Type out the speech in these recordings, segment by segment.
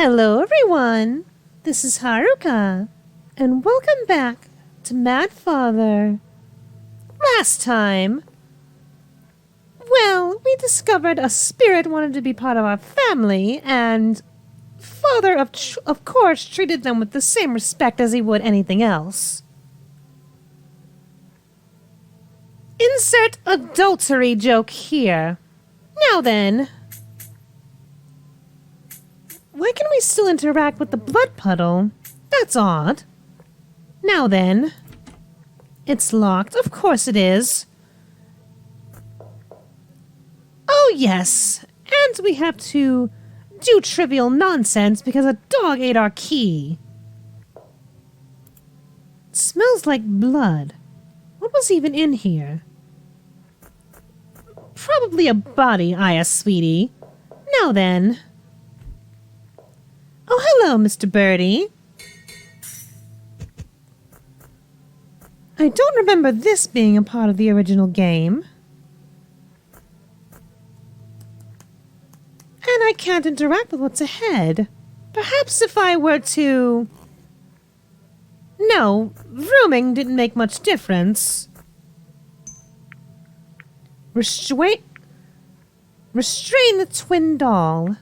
Hello everyone, this is Haruka, and welcome back to Mad Father. Last time, we discovered a spirit wanted to be part of our family, and Father of course treated them with the same respect as he would anything else. Insert adultery joke here. Now then, why can we still interact with the blood puddle? That's odd. Now then. It's locked. Of course it is. Oh yes. And we have to do trivial nonsense because a dog ate our key. It smells like blood. What was even in here? Probably a body, Aya, sweetie. Now then. Oh, hello, Mr. Birdie. I don't remember this being a part of the original game. And I can't interact with what's ahead. Perhaps if I were to... No, rooming didn't make much difference. Restrain the twin doll.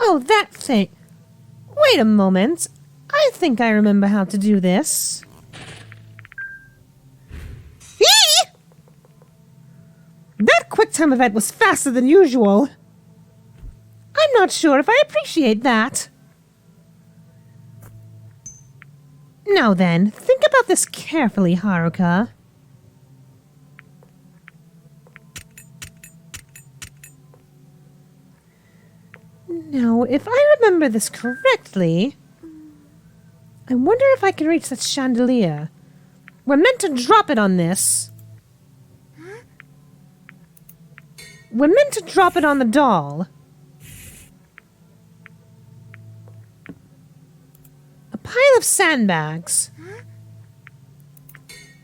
Oh, that thing. Wait a moment. I think I remember how to do this. Eee! That QuickTime event was faster than usual. I'm not sure if I appreciate that. Now then, think about this carefully, Haruka. Now, if I remember this correctly, I wonder if I can reach that chandelier. We're meant to drop it on this. We're meant to drop it on the doll. A pile of sandbags.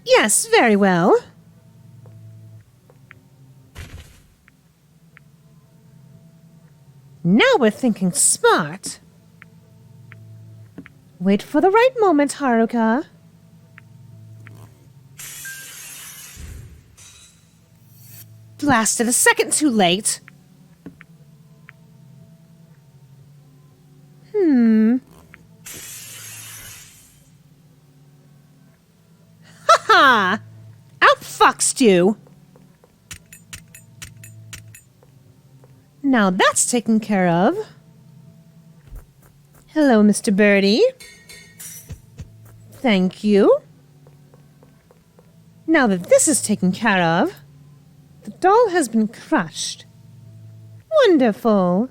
Yes, very well. Now we're thinking smart. Wait for the right moment, Haruka. Blasted a second too late. Ha-ha! Outfoxed you! Now that's taken care of. Hello, Mr. Birdie. Thank you. Now that this is taken care of, the doll has been crushed. Wonderful.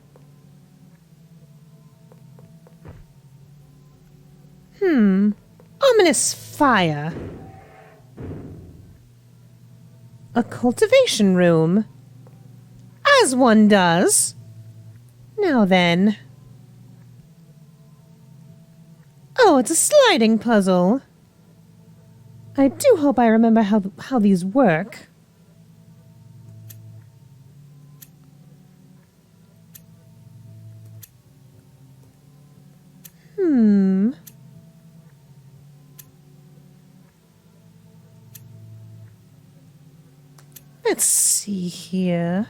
Ominous fire. A cultivation room. As one does. Now then. Oh, it's a sliding puzzle. I do hope I remember how these work. Let's see here.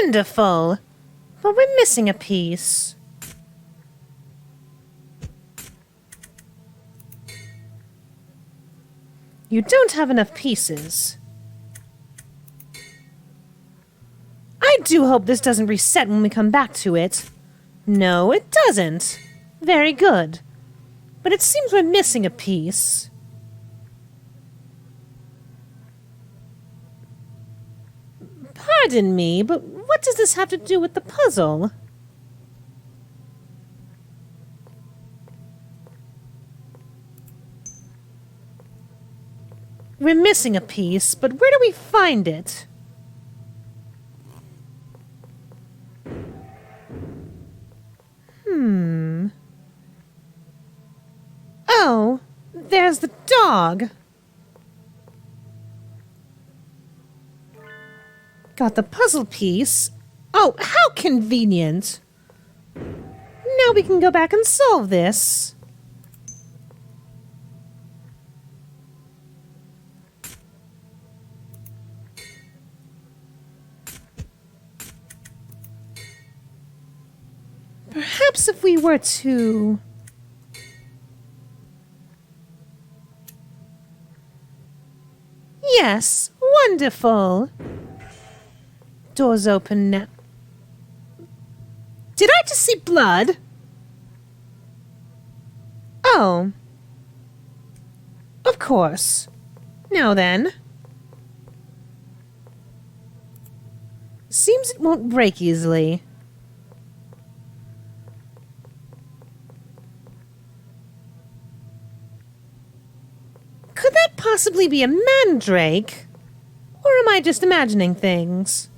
Wonderful! But we're missing a piece. You don't have enough pieces. I do hope this doesn't reset when we come back to it. No, it doesn't. Very good. But it seems we're missing a piece. Pardon me, but what does this have to do with the puzzle? We're missing a piece, but where do we find it? Oh, there's the dog. Got the puzzle piece. Oh, how convenient. Now we can go back and solve this. Perhaps if we were to... Yes, wonderful. Door's open now. Did I just see blood? Oh. Of course. Now then. Seems it won't break easily. Could that possibly be a mandrake? Or am I just imagining things?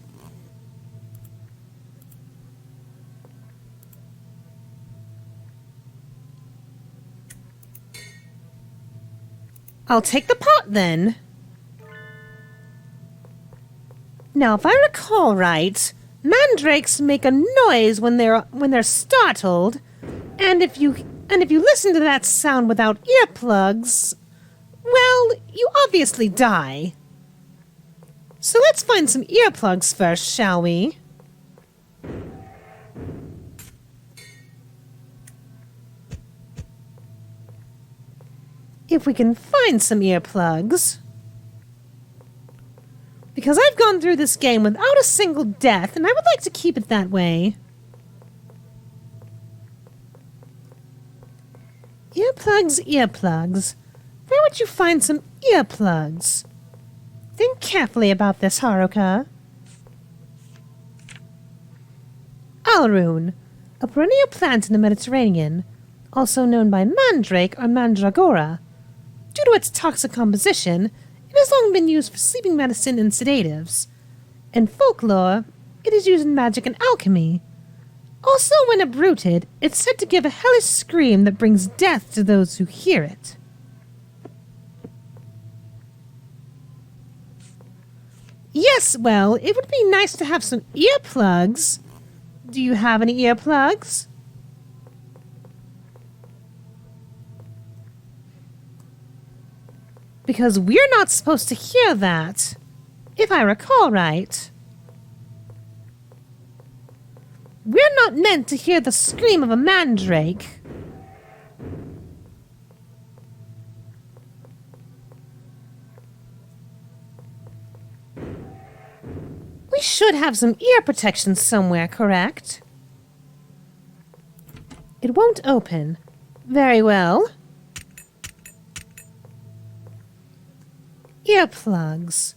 I'll take the pot then. Now, if I recall right, mandrakes make a noise when they're startled, and if you listen to that sound without earplugs, well, you obviously die. So let's find some earplugs first, shall we? If we can find some earplugs. Because I've gone through this game without a single death, and I would like to keep it that way. Earplugs, earplugs. Where would you find some earplugs? Think carefully about this, Haruka. Alrune, a perennial plant in the Mediterranean, also known by mandrake or mandragora. Due to its toxic composition, it has long been used for sleeping medicine and sedatives. In folklore, it is used in magic and alchemy. Also, when uprooted, it's said to give a hellish scream that brings death to those who hear it. Yes, well, it would be nice to have some earplugs. Do you have any earplugs? Because we're not supposed to hear that, if I recall right. We're not meant to hear the scream of a mandrake. We should have some ear protection somewhere, correct? It won't open. Very well. Earplugs.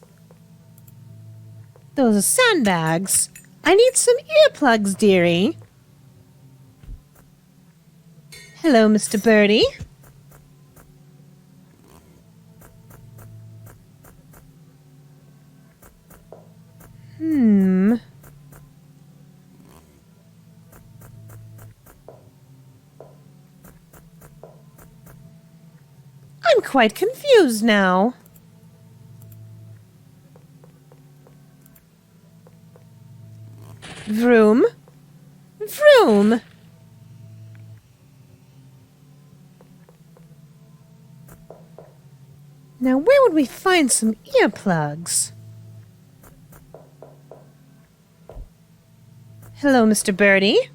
Those are sandbags. I need some earplugs, dearie. Hello, Mr. Birdie. I'm quite confused now. Vroom. Vroom. Now, where would we find some earplugs? Hello, Mr. Birdie.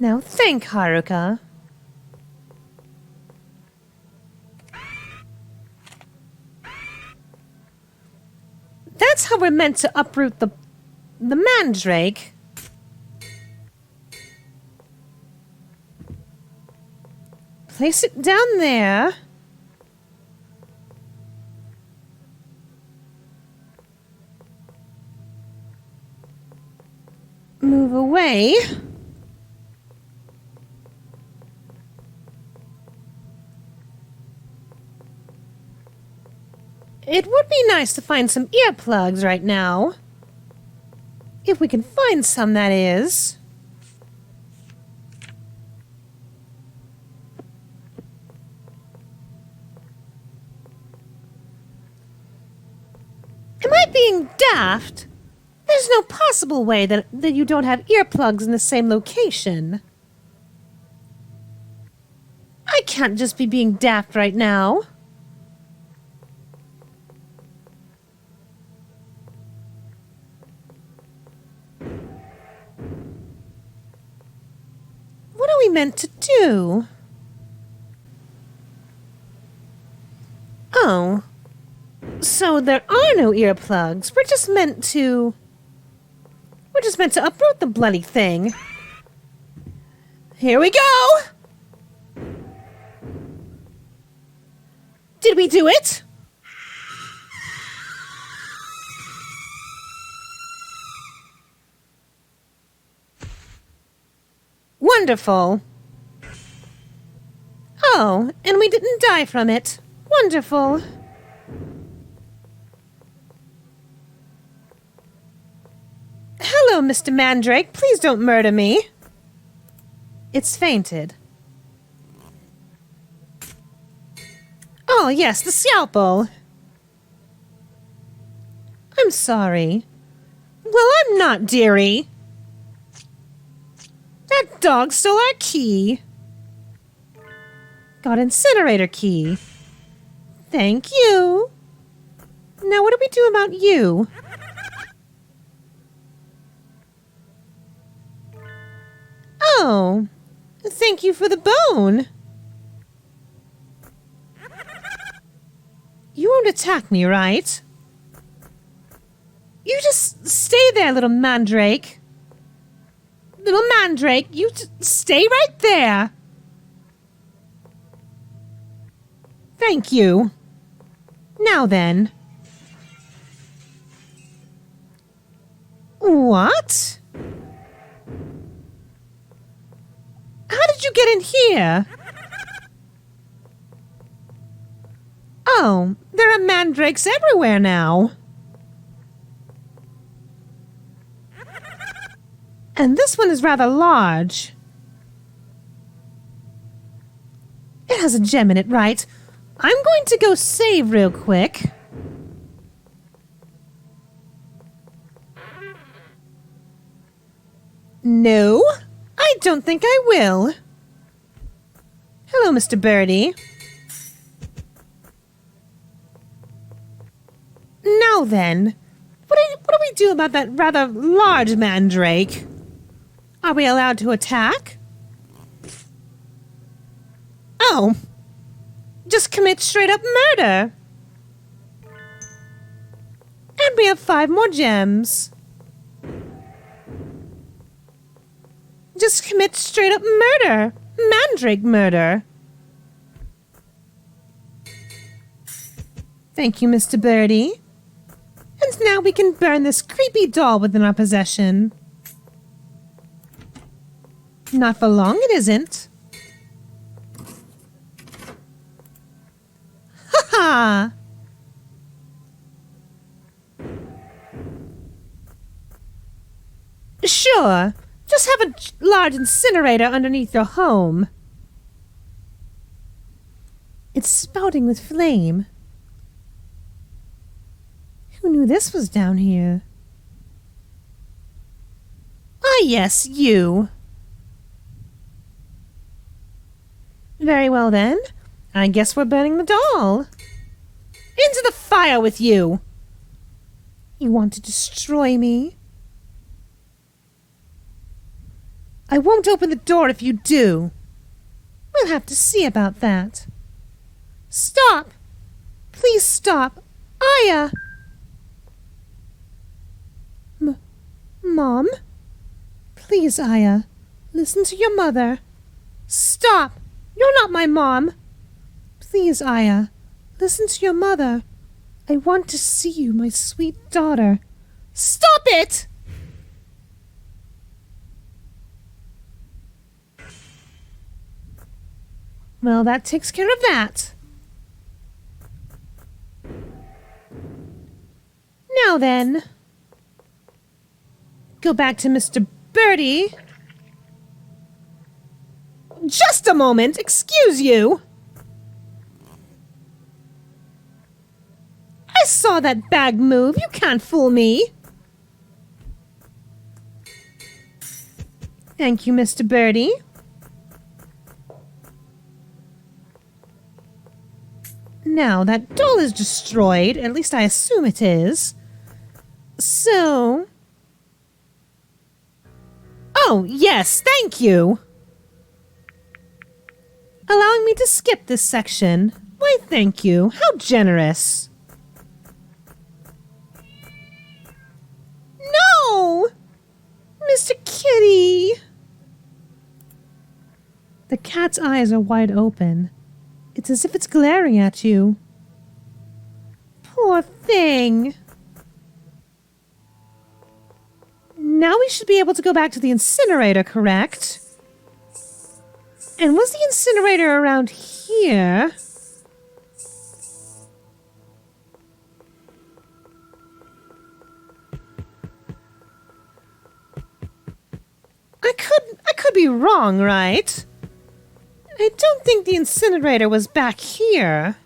Now think, Haruka. That's how we're meant to uproot the mandrake. Place it down there. Move away. It would be nice to find some earplugs right now. If we can find some, that is. Am I being daft? There's no possible way that you don't have earplugs in the same location. I can't just be being daft right now. What are we meant to do? Oh. So there are no earplugs. We're just meant to uproot the bloody thing. Here we go! Did we do it? Wonderful. Oh, and we didn't die from it. Wonderful. Hello, Mr. Mandrake. Please don't murder me. It's fainted. Oh, yes, the scalpel. I'm sorry. Well, I'm not, dearie. That dog stole our key. Got incinerator key. Thank you. Now what do we do about you? Oh, thank you for the bone. You won't attack me, right? You just stay there, little mandrake. Little mandrake, you stay right there. Thank you. Now then. What? How did you get in here? Oh, there are mandrakes everywhere now. And this one is rather large. It has a gem in it, right? I'm going to go save real quick. No, I don't think I will. Hello, Mr. Birdie. Now then, what do we do about that rather large mandrake? Are we allowed to attack? Oh, just commit straight up murder. And we have 5 more gems. Just commit straight up murder. Mandrake murder. Thank you, Mr. Birdie. And now we can burn this creepy doll within our possession. Not for long, it isn't. Ha ha! Sure. Just have a large incinerator underneath your home. It's spouting with flame. Who knew this was down here? Ah, yes, you. Very well then. I guess we're burning the doll. Into the fire with you! You want to destroy me? I won't open the door if you do. We'll have to see about that. Stop! Please stop! Aya! Mom? Please, Aya. Listen to your mother. Stop! You're not my mom! Please, Aya. Listen to your mother. I want to see you, my sweet daughter. Stop it! Well, that takes care of that. Now then. Go back to Mr. Birdie. Just a moment, excuse you. I saw that bag move. You can't fool me. Thank you, Mr. Birdie. Now, that doll is destroyed. At least I assume it is. So... Oh, yes, thank you. Allowing me to skip this section. Why, thank you. How generous. No! Mr. Kitty! The cat's eyes are wide open. It's as if it's glaring at you. Poor thing. Now we should be able to go back to the incinerator, correct? And was the incinerator around here? I could be wrong, right? I don't think the incinerator was back here.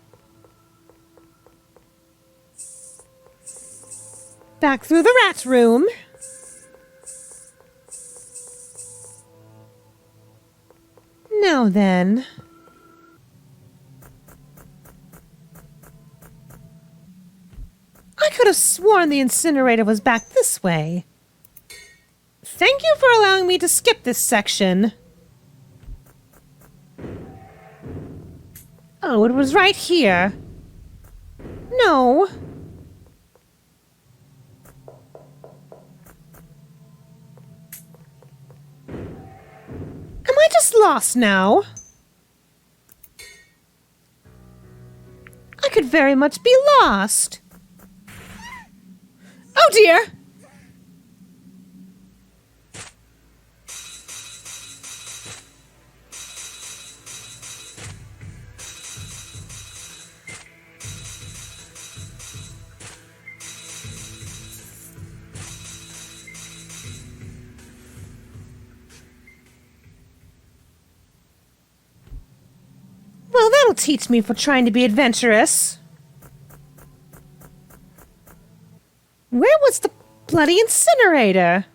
Back through the rat room. Now then. I could have sworn the incinerator was back this way. Thank you for allowing me to skip this section. Oh, it was right here. No. Am I just lost now? I could very much be lost. Oh dear! Well, that'll teach me for trying to be adventurous. Where was the bloody incinerator?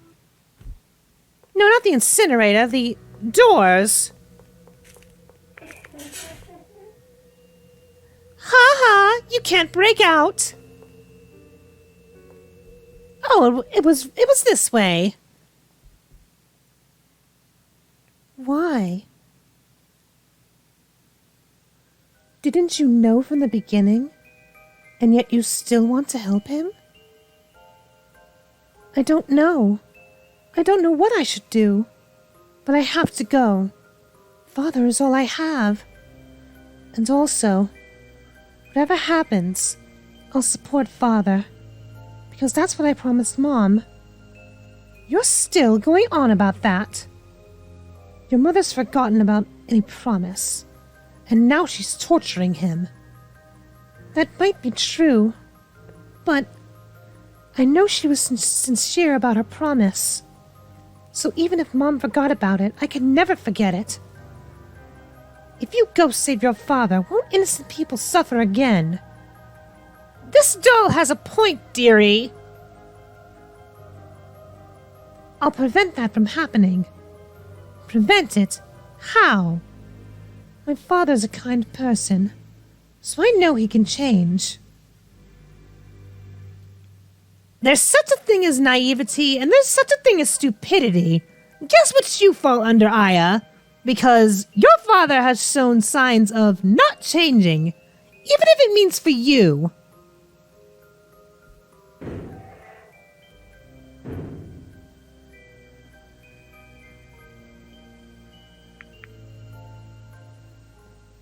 No, not the incinerator, the doors. Ha ha, you can't break out. Oh, it was this way. Why? Didn't you know from the beginning? And yet you still want to help him? I don't know. I don't know what I should do. But I have to go. Father is all I have. And also, whatever happens, I'll support Father. Because that's what I promised Mom. You're still going on about that. Your mother's forgotten about any promise. And now she's torturing him. That might be true. But I know she was sincere about her promise. So even if Mom forgot about it, I can never forget it. If you go save your father, won't innocent people suffer again? This doll has a point, dearie. I'll prevent that from happening. Prevent it? How? My father's a kind person, so I know he can change. There's such a thing as naivety, and there's such a thing as stupidity. Guess which you fall under, Aya? Because your father has shown signs of not changing, even if it means for you.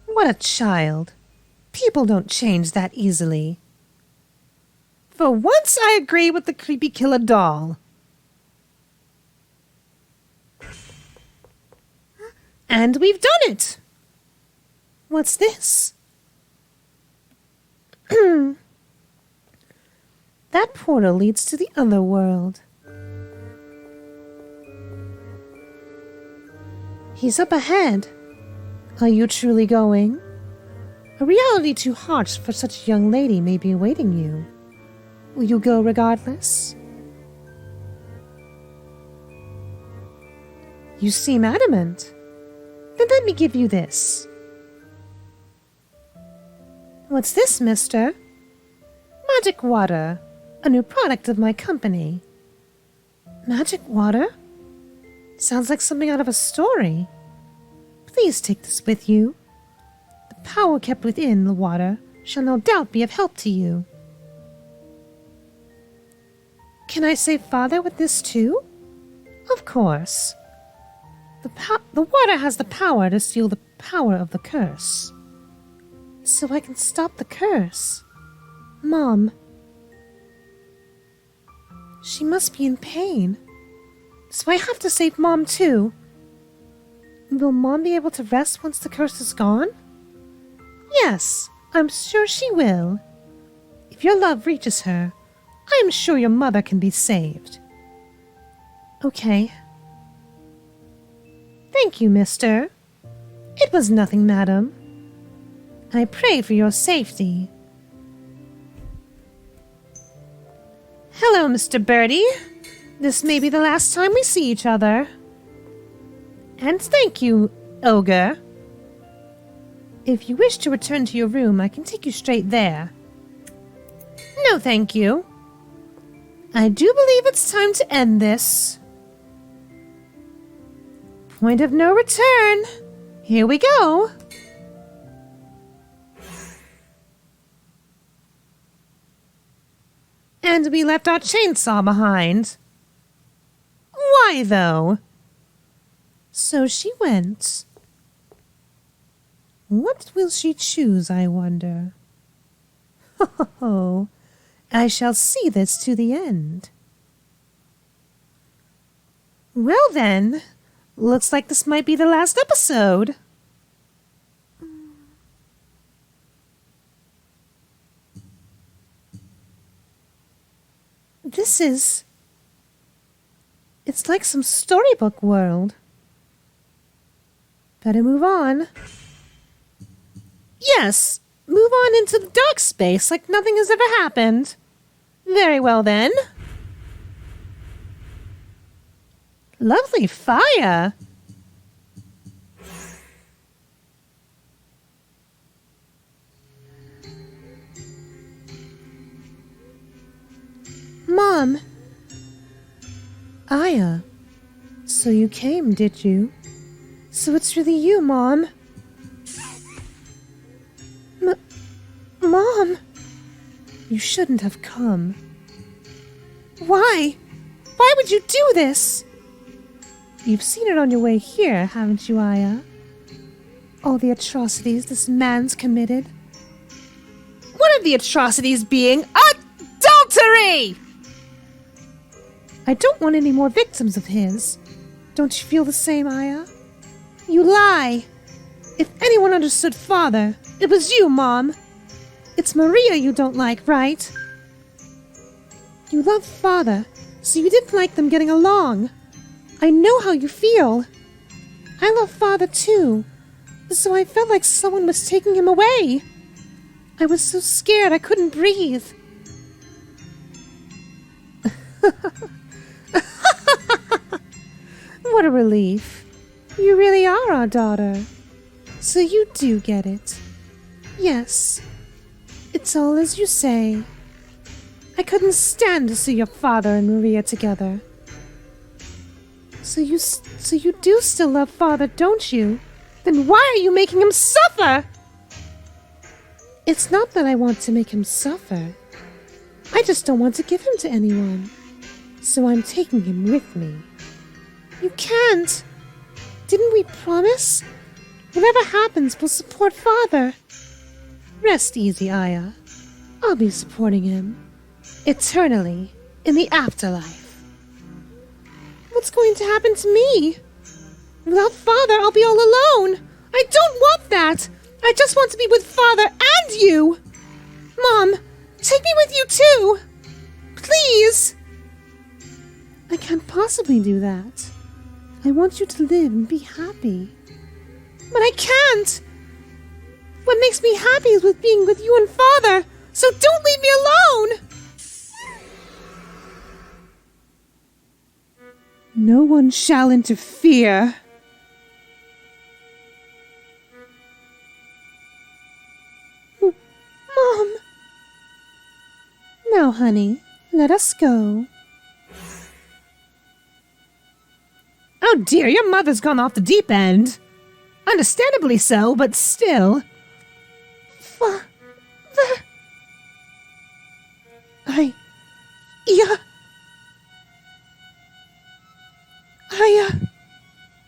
What a child. People don't change that easily. For once, I agree with the creepy killer doll. And we've done it! What's this? That portal leads to the other world. He's up ahead. Are you truly going? A reality too harsh for such a young lady may be awaiting you. Will you go regardless? You seem adamant. Then let me give you this. What's this, mister? Magic water, a new product of my company. Magic water? Sounds like something out of a story. Please take this with you. The power kept within the water shall no doubt be of help to you. Can I save Father with this too? Of course. The water has the power to steal the power of the curse. So I can stop the curse. Mom. She must be in pain. So I have to save Mom too. Will Mom be able to rest once the curse is gone? Yes, I'm sure she will. If your love reaches her, I am sure your mother can be saved. Okay. Thank you, mister. It was nothing, madam. I pray for your safety. Hello, Mr. Birdie. This may be the last time we see each other. And thank you, Ogre. If you wish to return to your room, I can take you straight there. No, thank you. I do believe it's time to end this. Point of no return. Here we go. And we left our chainsaw behind. Why, though? So she went. What will she choose, I wonder? Ho, ho, ho. I shall see this to the end. Well, then. Looks like this might be the last episode. It's like some storybook world. Better move on. Yes, move on into the dark space like nothing has ever happened. Very well then. Lovely fire. Mom. Aya. So you came, did you? So it's really you, Mom. Mom. You shouldn't have come. Why? Why would you do this? You've seen it on your way here, haven't you, Aya? All the atrocities this man's committed. One of the atrocities being adultery! I don't want any more victims of his. Don't you feel the same, Aya? You lie! If anyone understood Father, it was you, Mom. It's Maria you don't like, right? You love Father, so you didn't like them getting along. I know how you feel. I love Father too, so I felt like someone was taking him away. I was so scared I couldn't breathe. What a relief. You really are our daughter. So you do get it. Yes. It's all as you say. I couldn't stand to see your father and Maria together. So you do still love father, don't you? Then why are you making him suffer? It's not that I want to make him suffer. I just don't want to give him to anyone. So I'm taking him with me. You can't. Didn't we promise? Whatever happens, we'll support father. Rest easy, Aya. I'll be supporting him. Eternally, in the afterlife. What's going to happen to me? Without father, I'll be all alone. I don't want that. I just want to be with father and you. Mom, take me with you too. Please. I can't possibly do that. I want you to live and be happy. But I can't. What makes me happy is with being with you and father. So don't leave me alone. No one shall interfere. Mom. Now, honey, let us go. Oh dear, your mother's gone off the deep end. Understandably so, but still. Father.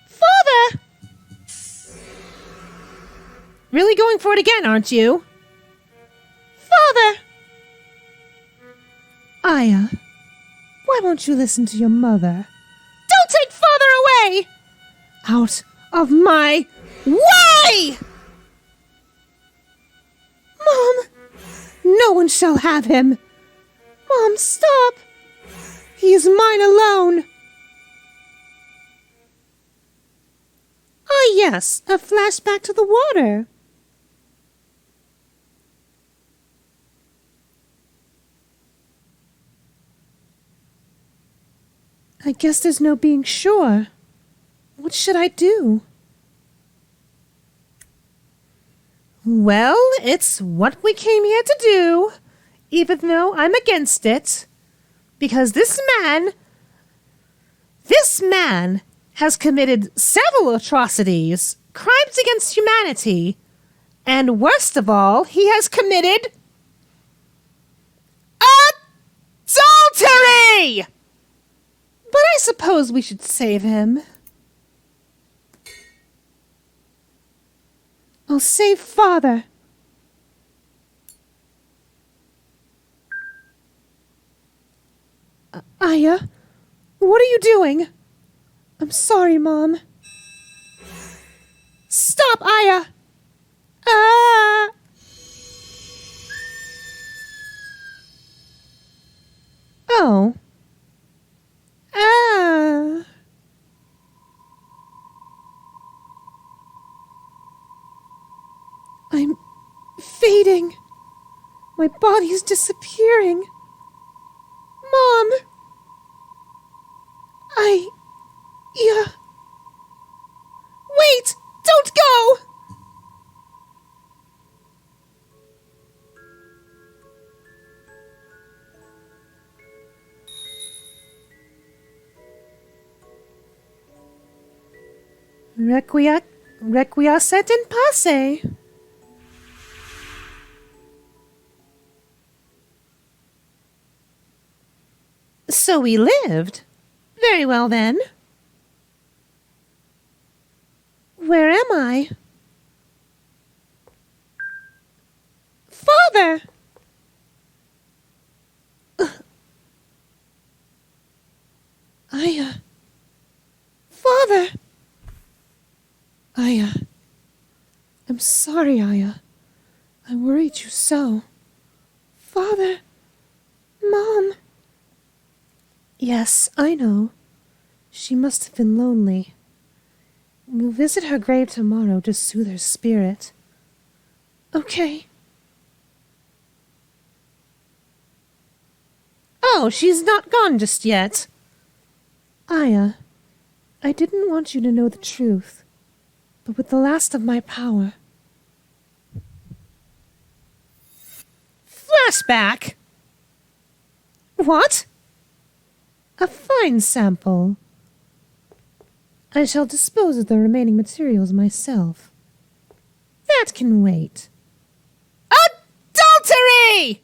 Father! Really going for it again, aren't you? Father! Aya, why won't you listen to your mother? Don't take father away! Out of my way! Mom! No one shall have him! Mom, stop! He is mine alone! Ah, yes, a flashback to the water. I guess there's no being sure. What should I do? Well, it's what we came here to do, even though I'm against it. Because this man has committed several atrocities, crimes against humanity, and worst of all, he has committed adultery! But I suppose we should save him. I'll save father. Aya, what are you doing? I'm sorry, Mom. Stop, Aya! Ah! Oh. Ah. I'm fading. My body's disappearing. Mom! Yeah. Wait! Don't go! Requiescat in pace. So we lived. Very well then. Where am I? Father! Aya. Father! Aya. I'm sorry, Aya. I worried you so. Father. Mom. Yes, I know. She must have been lonely. We'll visit her grave tomorrow to soothe her spirit. Okay. Oh, she's not gone just yet. Aya, I didn't want you to know the truth, but with the last of my power... Flashback! What? A fine sample. I shall dispose of the remaining materials myself. That can wait. Adultery!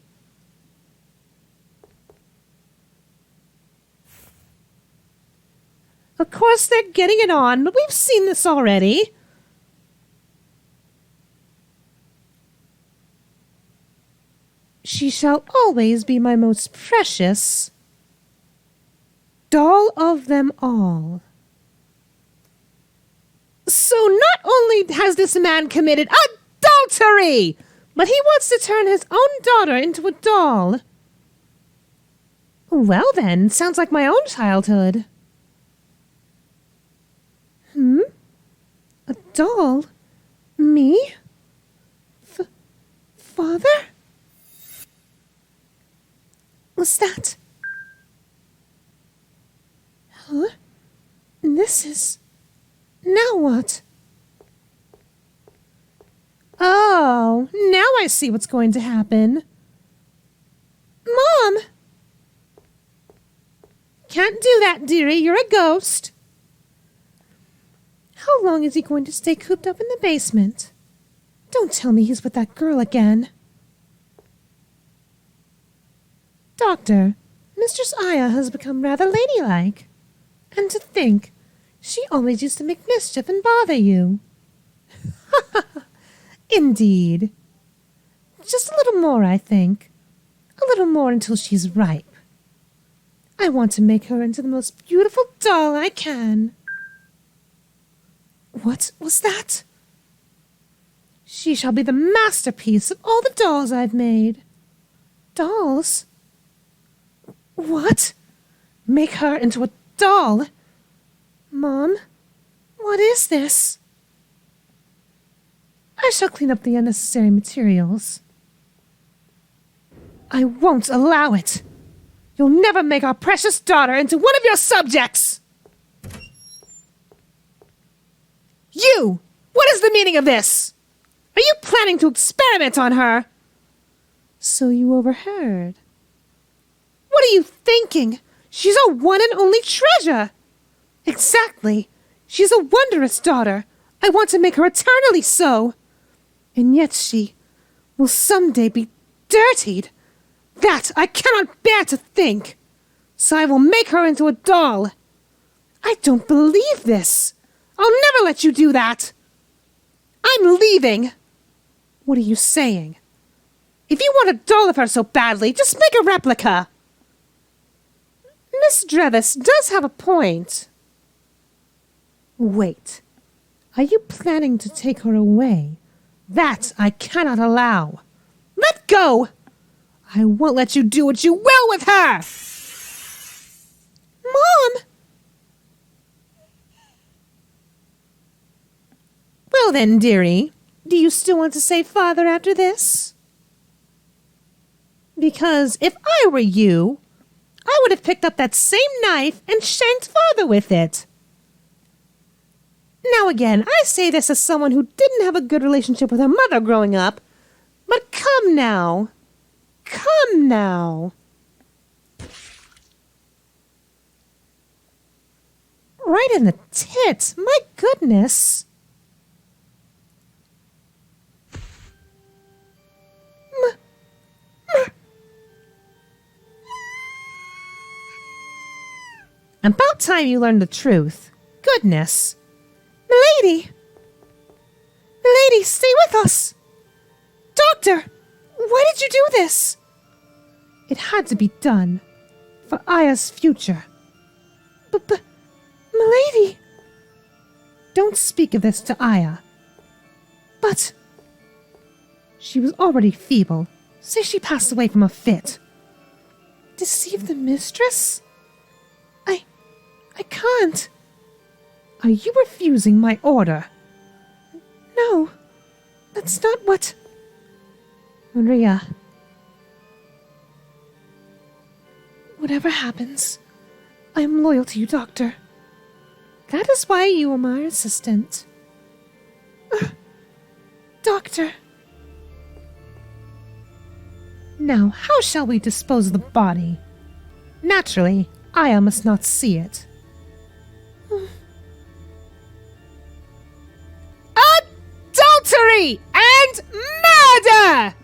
Of course they're getting it on, but we've seen this already. She shall always be my most precious doll of them all. So not only has this man committed adultery, but he wants to turn his own daughter into a doll. Well then, sounds like my own childhood. A doll? Me? Father? Was that? Huh? This is... Now what? Oh, now I see what's going to happen. Mom! Can't do that, dearie. You're a ghost. How long is he going to stay cooped up in the basement? Don't tell me he's with that girl again. Doctor, Mistress Aya has become rather ladylike. And to think, she always used to make mischief and bother you. Indeed. Just a little more, I think. A little more until she's ripe. I want to make her into the most beautiful doll I can. What was that? She shall be the masterpiece of all the dolls I've made. Dolls? What? Make her into a doll? Mom, what is this? I shall clean up the unnecessary materials. I won't allow it. You'll never make our precious daughter into one of your subjects. You! What is the meaning of this? Are you planning to experiment on her? So you overheard. What are you thinking? She's our one and only treasure. Exactly. She's a wondrous daughter. I want to make her eternally so. And yet she will someday be dirtied. That I cannot bear to think. So I will make her into a doll. I don't believe this. I'll never let you do that. I'm leaving. What are you saying? If you want a doll of her so badly, just make a replica. Miss Drevis does have a point. Wait. Are you planning to take her away? That I cannot allow. Let go! I won't let you do what you will with her! Mom! Well then, dearie, do you still want to say father after this? Because if I were you, I would have picked up that same knife and shanked father with it. Now again, I say this as someone who didn't have a good relationship with her mother growing up, but come now. Come now. Right in the tits, my goodness. About time you learned the truth. Goodness. Milady! Milady, stay with us! Doctor! Why did you do this? It had to be done. For Aya's future. But, Milady! Don't speak of this to Aya. But... She was already feeble. Say she passed away from a fit. Deceive the mistress? I can't. Are you refusing my order? No, that's not what... Maria. Whatever happens, I am loyal to you, Doctor. That is why you are my assistant. Doctor. Now, how shall we dispose of the body? Naturally, Aya must not see it. Adultery and murder!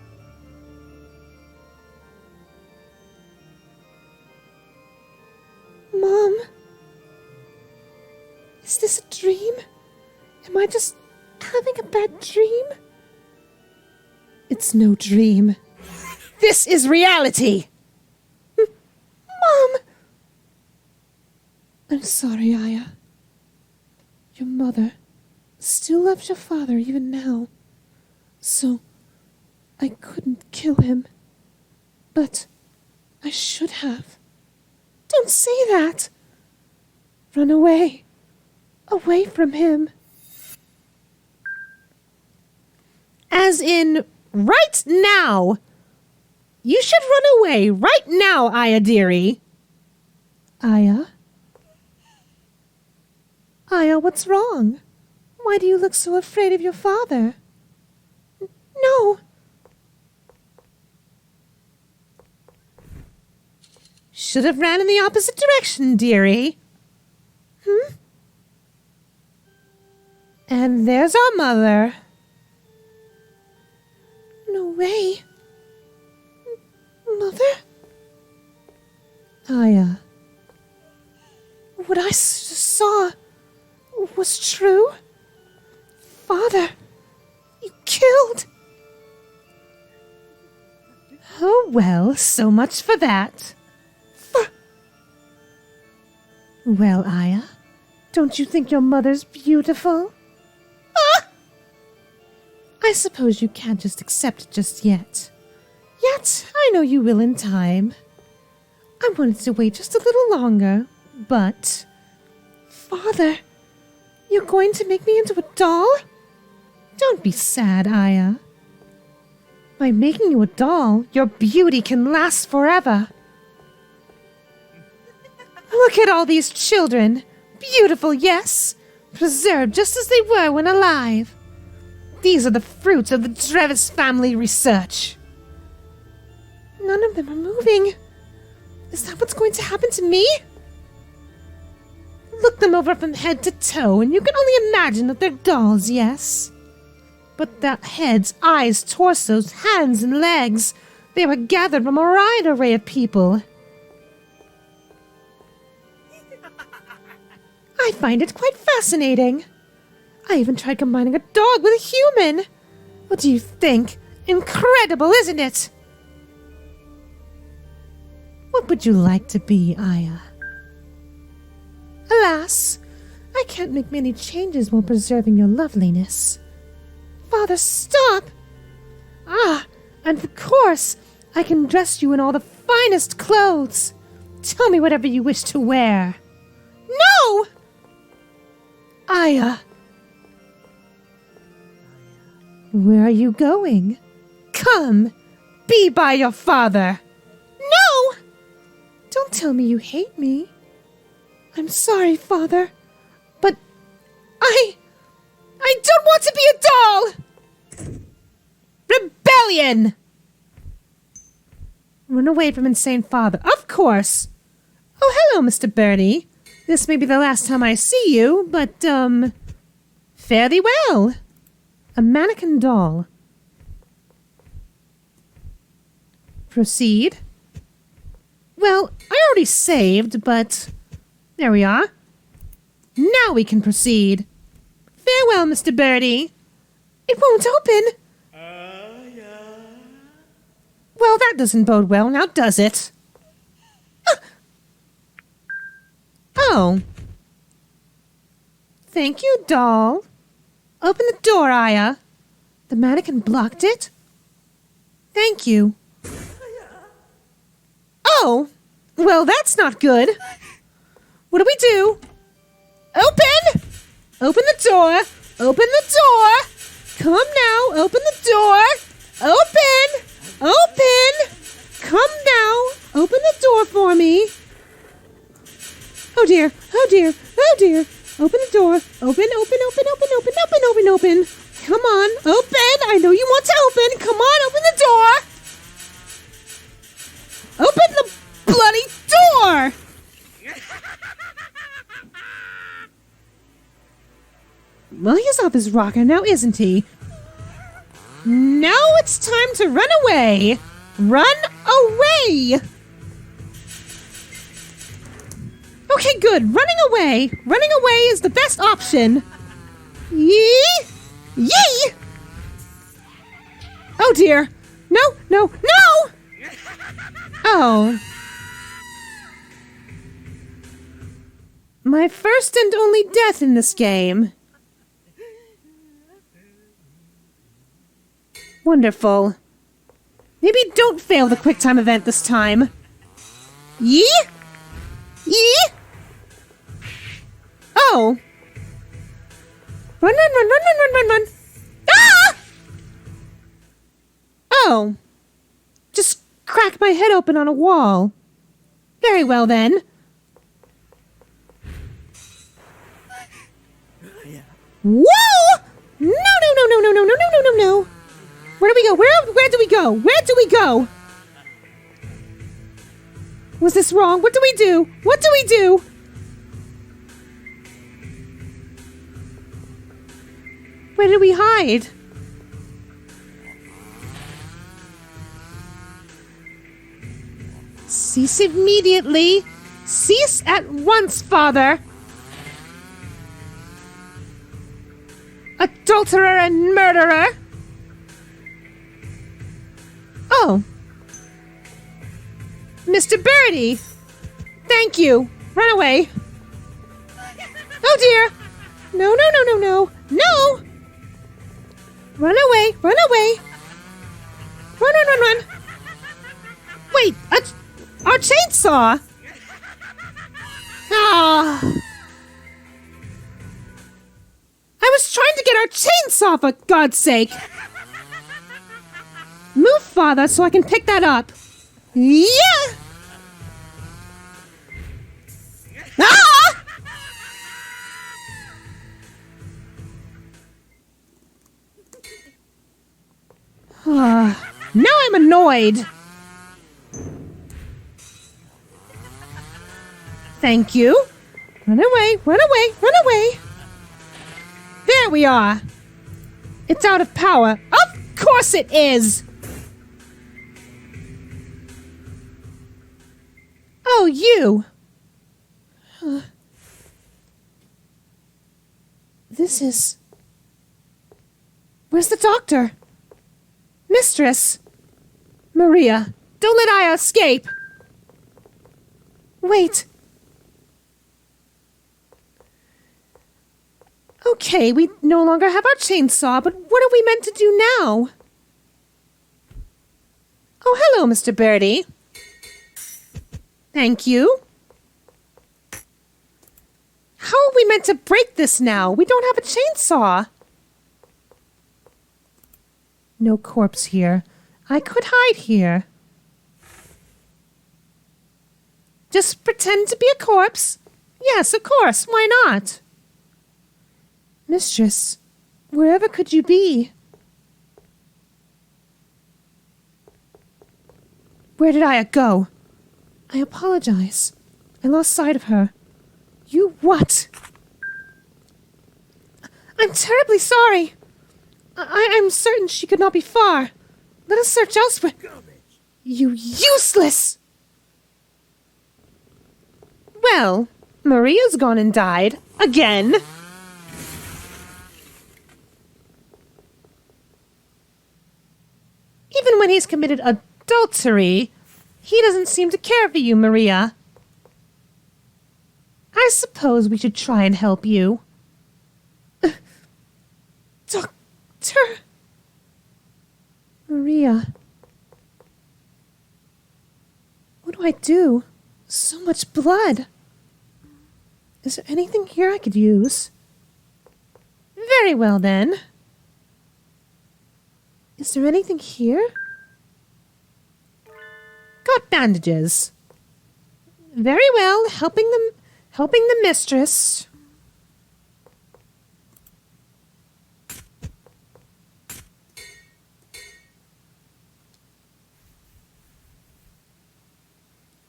Mom? Is this a dream? Am I just having a bad dream? It's no dream. This is reality! Mom! I'm sorry, Aya. Your mother still loves your father even now. So, I couldn't kill him. But I should have. Don't say that! Run away. Away from him. As in, right now! You should run away right now, Aya dearie. Aya? Aya, what's wrong? Why do you look so afraid of your father? No. Should have ran in the opposite direction, dearie. And there's our mother. No way. Mother? Aya. What I saw was true? Father, you killed. Oh, well, so much for that. Well, Aya, don't you think your mother's beautiful? I suppose you can't just accept it just yet. Yet, I know you will in time. I wanted to wait just a little longer, but... Father, you're going to make me into a doll? Don't be sad, Aya. By making you a doll, your beauty can last forever. Look at all these children. Beautiful, yes. Preserved just as they were when alive. These are the fruits of the Drevis family research. None of them are moving. Is that what's going to happen to me? Look them over from head to toe, and you can only imagine that they're dolls, yes? But their heads, eyes, torsos, hands, and legs, they were gathered from a wide array of people. I find it quite fascinating. I even tried combining a dog with a human. What do you think? Incredible, isn't it? What would you like to be, Aya? Alas, I can't make many changes while preserving your loveliness. Father, stop! And of course, I can dress you in all the finest clothes. Tell me whatever you wish to wear. No! Aya. Where are you going? Come, be by your father. No! Don't tell me you hate me. I'm sorry, Father, but I don't want to be a doll! Rebellion! Run away from insane father. Of course! Oh, hello, Mr. Birdie. This may be the last time I see you, but, fare thee well. A mannequin doll. Proceed. Well, I already saved, but there we are. Now we can proceed. Farewell, Mr. Birdie. It won't open. Well, that doesn't bode well, now does it? Oh. Thank you, doll. Open the door, Aya. The mannequin blocked it. Thank you. Oh, well, that's not good. What do we do? Open! Open the door! Open the door! Come now, open the door! Open! Open! Come now, open the door for me. Oh dear, oh dear, oh dear. Open the door. Open, open, open, open, open, open, open, open. Come on, open! I know you want to open! Come on, open the door! Open the bloody door! off his rocker now, isn't he? Now it's time to run away! Run away! Okay, good. Running away! Running away is the best option. Yee! Yee! Oh dear. No, no, no! Oh. My first and only death in this game. Wonderful. Maybe don't fail the quick time event this time. Yee? Yee? Oh. Run, run, run, run, run, run, run, run. Ah! Oh. Just crack my head open on a wall. Very well then. Whoa! No, no, no, no, no, no, no, no, no, no, no. Where do we go? Where do we go? Where do we go? Was this wrong? What do we do? What do we do? Where did we hide? Cease immediately. Cease at once, father. Adulterer and murderer. Oh. Mr. Birdie. Thank you. Run away. Oh dear. No, no, no, no, no. No. Run away. Run away. Run, run, run, run. Wait. Our chainsaw. Ah. I was trying to get our chainsaw, for God's sake. Move, father, so I can pick that up. Yeah! Ah! Now I'm annoyed. Thank you. Run away, run away, run away. There we are. It's out of power. Of course it is. Oh, you. This is... Where's the doctor? Mistress. Maria, don't let Aya escape. Wait. Okay, we no longer have our chainsaw, but what are we meant to do now? Oh, hello, Mr. Birdie. Thank you. How are we meant to break this now? We don't have a chainsaw. No corpse here. I could hide here. Just pretend to be a corpse? Yes, of course. Why not? Mistress, wherever could you be? Where did Aya go? I apologize. I lost sight of her. You what? I'm terribly sorry. I'm certain she could not be far. Let us search elsewhere. You useless! Well, Maria's gone and died. Again. Even when he's committed adultery, he doesn't seem to care for you, Maria. I suppose we should try and help you. Doctor... Maria... What do I do? So much blood. Is there anything here I could use? Very well, then. Is there anything here? Got bandages. Very well, helping the mistress.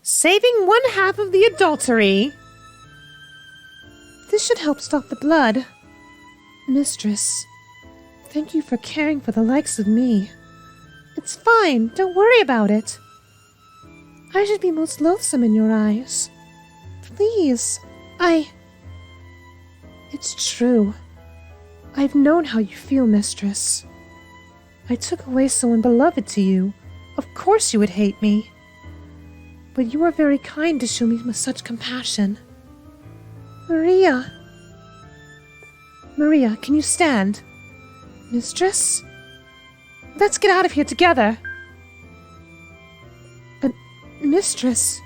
Saving one half of the adultery. This should help stop the blood. Mistress, thank you for caring for the likes of me. It's fine, don't worry about it. I should be most loathsome in your eyes. Please, It's true. I've known how you feel, mistress. I took away someone beloved to you. Of course you would hate me. But you are very kind to show me such compassion. Maria! Maria, can you stand? Mistress? Let's get out of here together. But, mistress,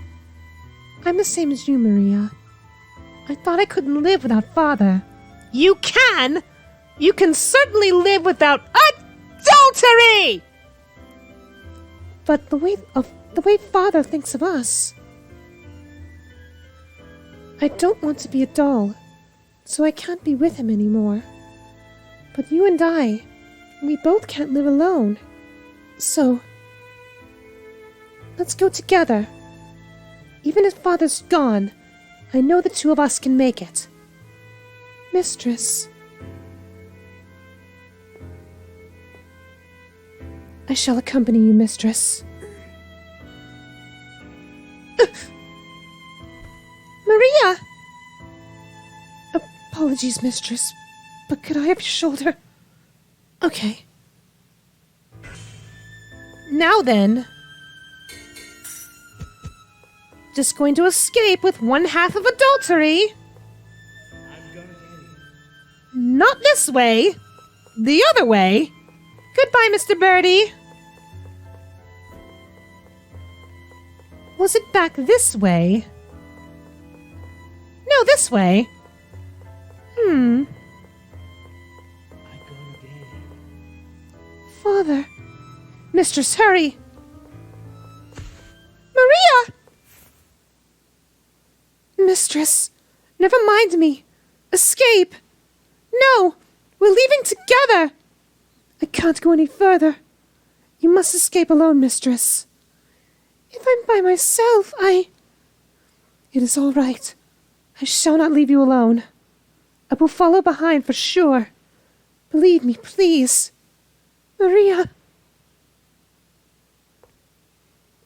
I'm the same as you, Maria. I thought I couldn't live without father. You can! You can certainly live without adultery! But the way father thinks of us. I don't want to be a doll, so I can't be with him anymore. But you and I, we both can't live alone. So, let's go together. Even if father's gone, I know the two of us can make it. Mistress. I shall accompany you, mistress. Maria! Apologies, mistress, but could I have your shoulder? Okay. Now then. Just going to escape with one half of adultery. I'm gonna get you. Not this way. The other way. Goodbye, Mr. Birdie. Was it back this way? No, this way. I'm gonna get you. Father. Mistress, hurry. Maria! Mistress, never mind me. Escape. No, we're leaving together. I can't go any further. You must escape alone, mistress. If I'm by myself, It is all right. I shall not leave you alone. I will follow behind for sure. Believe me, please. Maria.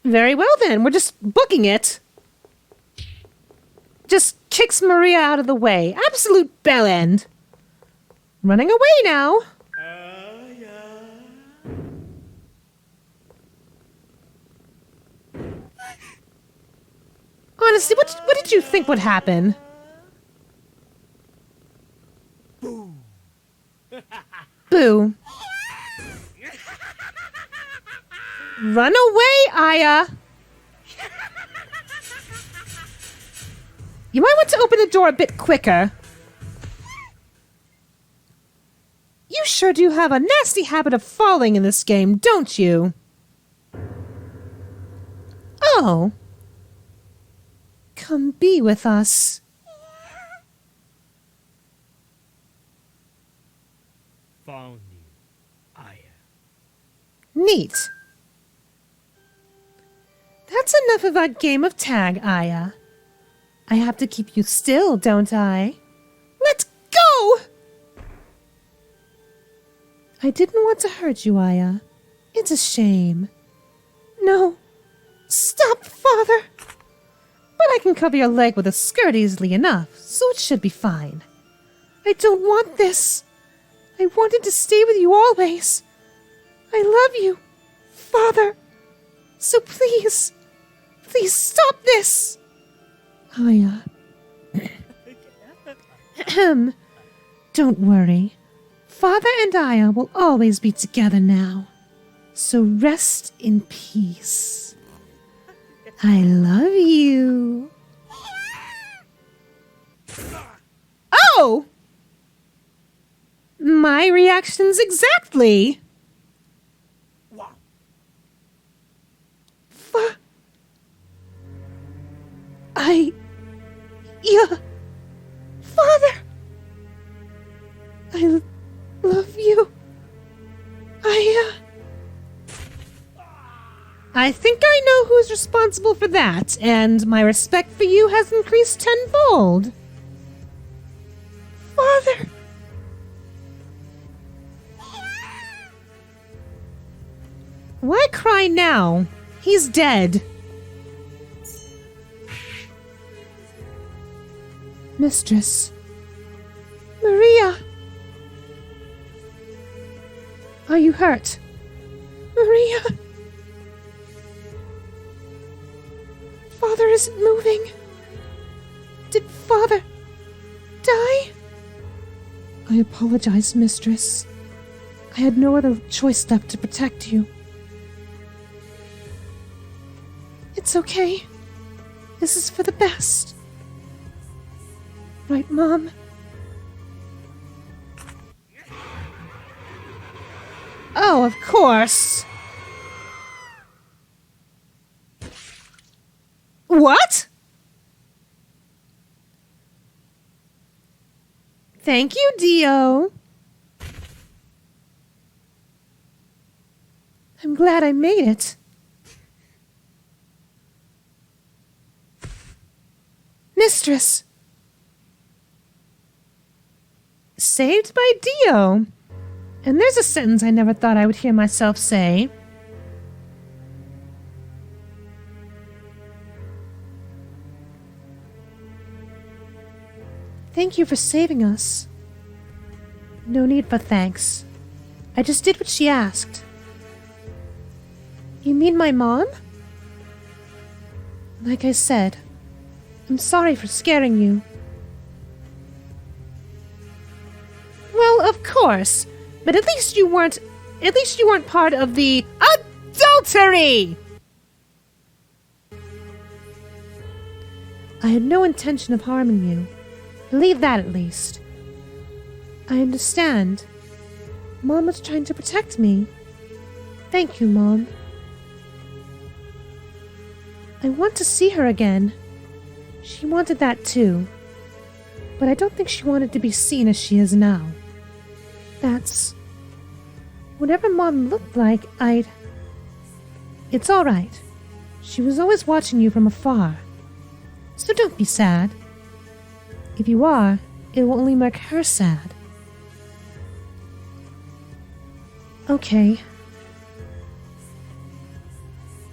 Very well then, we're just booking it. Just kicks Maria out of the way. Absolute bell end. Running away now. Honestly, what did you think would happen? Boo. Boo. Run away, Aya. You might want to open the door a bit quicker. You sure do have a nasty habit of falling in this game, don't you? Oh. Come be with us. Found you, Aya. Neat. That's enough of our game of tag, Aya. I have to keep you still, don't I? Let's go! I didn't want to hurt you, Aya. It's a shame. No. Stop, Father! But I can cover your leg with a skirt easily enough, so it should be fine. I don't want this. I wanted to stay with you always. I love you, Father. So please, please stop this. Aya. Don't worry. Father and Aya will always be together now. So rest in peace. I love you. Oh! My reactions exactly. Wow. Yeah. Father! I love you. I think I know who's responsible for that, and my respect for you has increased tenfold. Father! Why cry now? He's dead. Mistress. Maria! Are you hurt? Maria! Father isn't moving. Did Father die? I apologize, Mistress. I had no other choice left to protect you. It's okay. This is for the best. Right, Mom? Oh, of course. What? Thank you, Dio. I'm glad I made it. Mistress. Saved by Dio. And there's a sentence I never thought I would hear myself say. Thank you for saving us. No need for thanks. I just did what she asked. You mean my mom? Like I said, I'm sorry for scaring you. Well, of course. But at least you weren't part of the adultery! I had no intention of harming you. Believe that at least. I understand. Mom was trying to protect me. Thank you, Mom. I want to see her again. She wanted that too. But I don't think she wanted to be seen as she is now. That's... Whatever Mom looked like, It's all right. She was always watching you from afar. So don't be sad. If you are, it will only make her sad. Okay.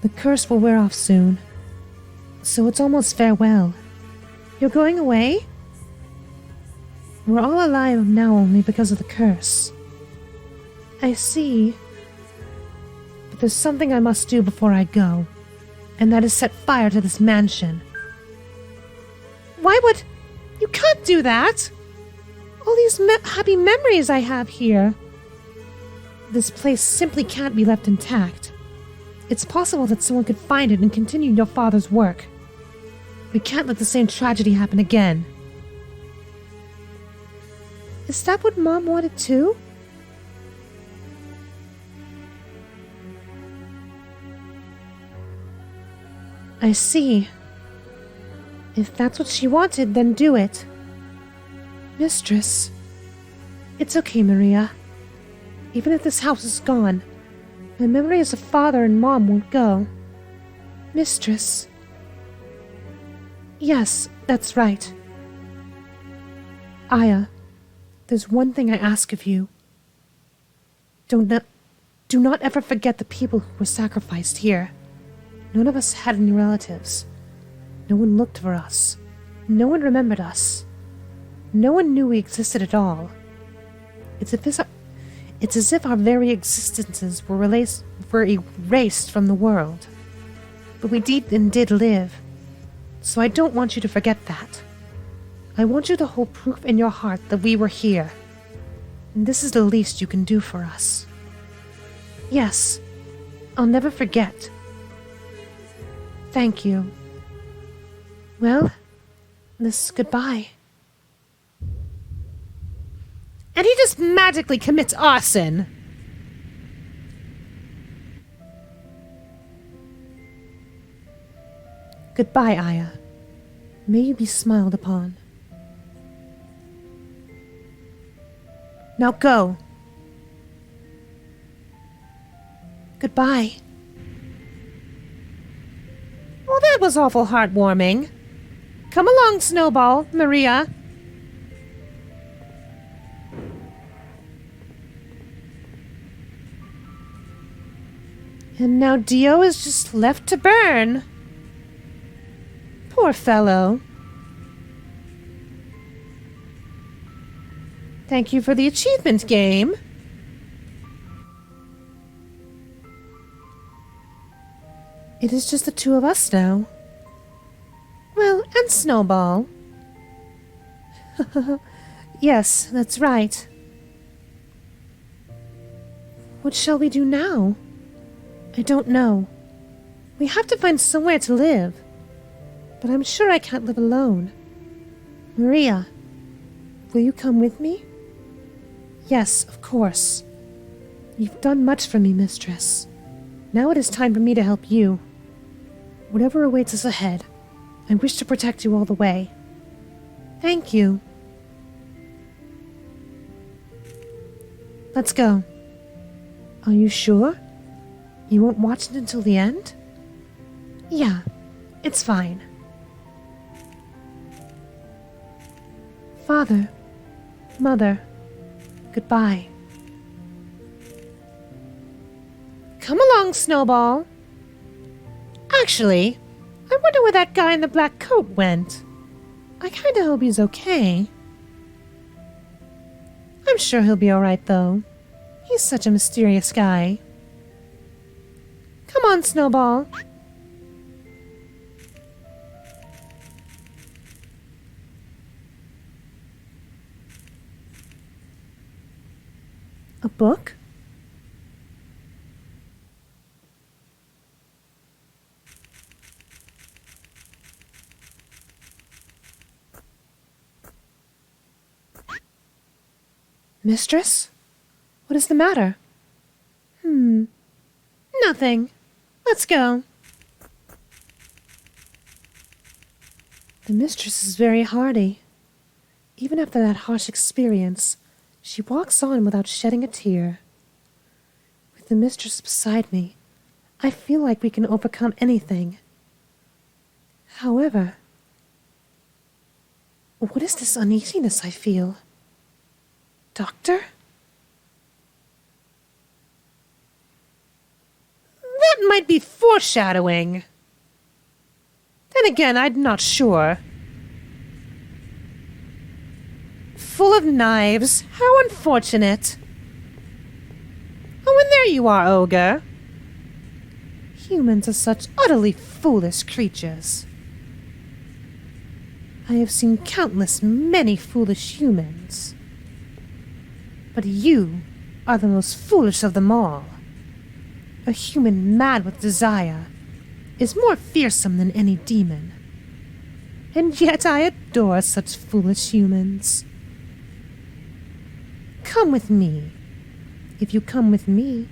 The curse will wear off soon. So it's almost farewell. You're going away? We're all alive now only because of the curse. I see. But there's something I must do before I go, and that is set fire to this mansion. Why would... You can't do that! All these happy memories I have here. This place simply can't be left intact. It's possible that someone could find it and continue your father's work. We can't let the same tragedy happen again. Is that what Mom wanted too? I see. If that's what she wanted, then do it. Mistress. It's okay, Maria. Even if this house is gone, my memories of Father and Mom won't go. Mistress. Yes, that's right. Aya, there's one thing I ask of you. Do not ever forget the people who were sacrificed here. None of us had any relatives. No one looked for us. No one remembered us. No one knew we existed at all. It's as if our very existences were erased from the world. But we did live. So I don't want you to forget that. I want you to hold proof in your heart that we were here. And this is the least you can do for us. Yes, I'll never forget. Thank you. Well, this is goodbye. And he just magically commits arson. Goodbye, Aya. May you be smiled upon. Now go. Goodbye. Well, that was awful heartwarming. Come along, Snowball, Maria. And now Dio is just left to burn. Poor fellow. Thank you for the achievement, game. It is just the two of us now. Well, and Snowball. Yes, that's right. What shall we do now? I don't know. We have to find somewhere to live. But I'm sure I can't live alone. Maria, will you come with me? Yes, of course. You've done much for me, mistress. Now it is time for me to help you. Whatever awaits us ahead, I wish to protect you all the way. Thank you. Let's go. Are you sure? You won't watch it until the end? Yeah, it's fine. Father, Mother, goodbye. Come along, Snowball. Actually, I wonder where that guy in the black coat went. I kinda hope he's okay. I'm sure he'll be alright, though. He's such a mysterious guy. Come on, Snowball. A book? Mistress? What is the matter? Nothing. Let's go. The mistress is very hardy. Even after that harsh experience, she walks on without shedding a tear. With the mistress beside me, I feel like we can overcome anything. However, what is this uneasiness I feel? Doctor? That might be foreshadowing. Then again, I'm not sure. Full of knives. How unfortunate. Oh, and there you are, Ogre. Humans are such utterly foolish creatures. I have seen many foolish humans. But you are the most foolish of them all. A human mad with desire is more fearsome than any demon. And yet I adore such foolish humans. Come with me. If you come with me,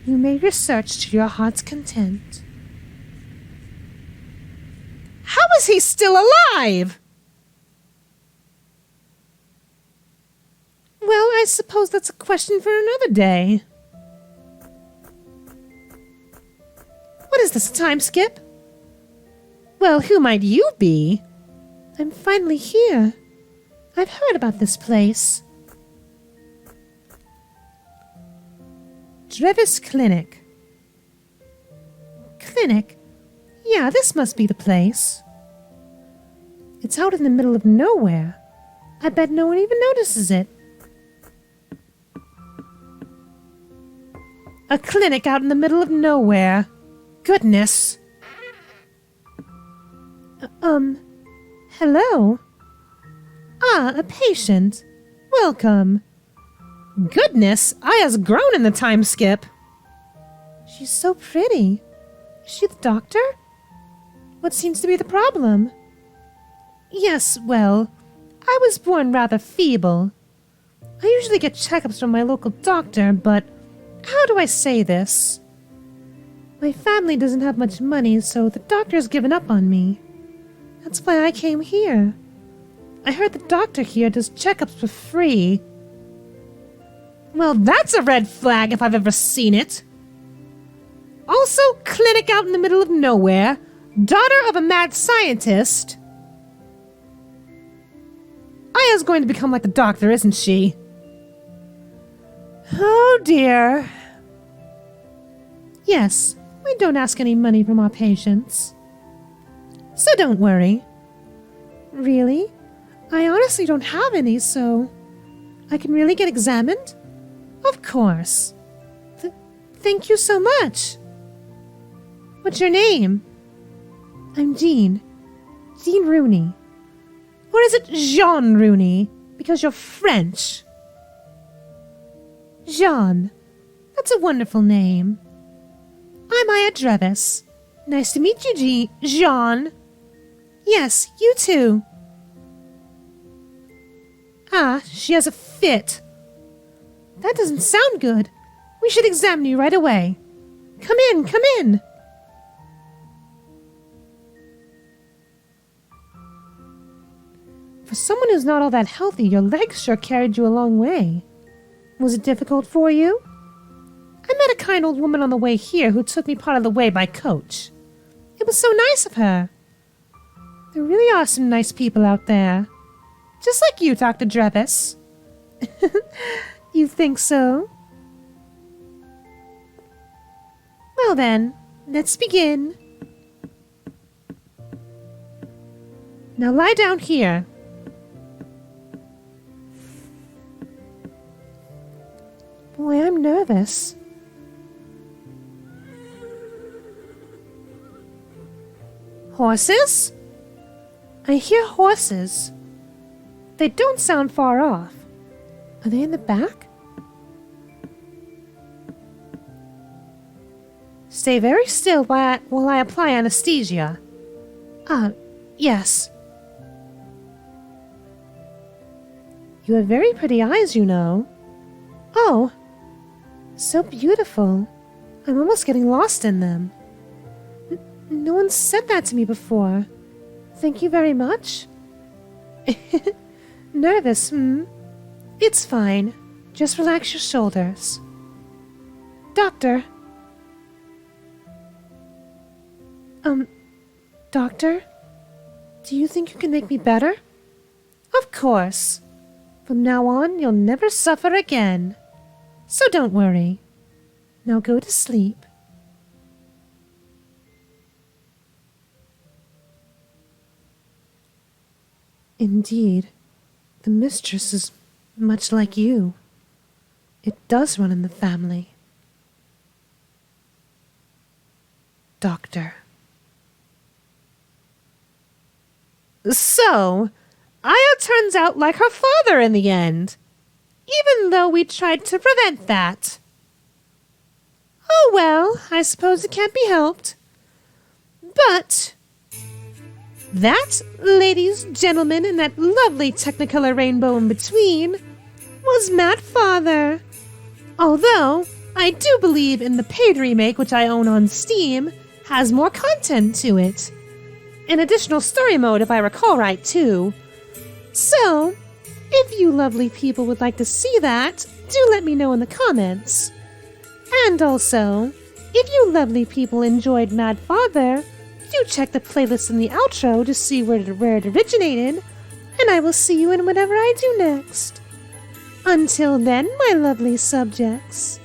you may research to your heart's content. How is he still alive? Well, I suppose that's a question for another day. What is this, a time skip? Well, who might you be? I'm finally here. I've heard about this place. Drevis Clinic. Clinic? Yeah, this must be the place. It's out in the middle of nowhere. I bet no one even notices it. A clinic out in the middle of nowhere. Goodness. Hello? Ah, a patient. Welcome. Goodness, Aya's grown in the time skip. She's so pretty. Is she the doctor? What seems to be the problem? Yes, well, I was born rather feeble. I usually get checkups from my local doctor, but how do I say this? My family doesn't have much money, so the doctor's given up on me. That's why I came here. I heard the doctor here does checkups for free. Well, that's a red flag if I've ever seen it. Also, clinic out in the middle of nowhere. Daughter of a mad scientist. Aya's going to become like the doctor, isn't she? Oh dear. Yes, I don't ask any money from our patients. So don't worry. Really? I honestly don't have any, so I can really get examined? Of course. Thank you so much. What's your name? I'm Jean. Jean Rooney. Or is it Jean Rooney? Because you're French. Jean. That's a wonderful name. I'm Aya Drevis. Nice to meet you, Jean. Yes, you too. Ah, she has a fit. That doesn't sound good. We should examine you right away. Come in, come in. For someone who's not all that healthy, your legs sure carried you a long way. Was it difficult for you? I met a kind old woman on the way here who took me part of the way by coach. It was so nice of her. There really are some nice people out there. Just like you, Dr. Drevis. You think so? Well then, let's begin. Now lie down here. Boy, I'm nervous. Horses? I hear horses. They don't sound far off. Are they in the back? Stay very still while I apply anesthesia. Yes. You have very pretty eyes, you know. Oh, so beautiful. I'm almost getting lost in them. No one said that to me before. Thank you very much. Nervous, It's fine. Just relax your shoulders. Doctor. Doctor? Do you think you can make me better? Of course. From now on, you'll never suffer again. So don't worry. Now go to sleep. Indeed, the mistress is much like you. It does run in the family. Doctor. So, Aya turns out like her father in the end, even though we tried to prevent that. Oh well, I suppose it can't be helped. But that, ladies, gentlemen, and that lovely Technicolor rainbow in between, was Mad Father. Although, I do believe in the paid remake, which I own on Steam, has more content to it. An additional story mode, if I recall right, too. So, if you lovely people would like to see that, do let me know in the comments. And also, if you lovely people enjoyed Mad Father, do check the playlist in the outro to see where it originated, and I will see you in whatever I do next. Until then, my lovely subjects,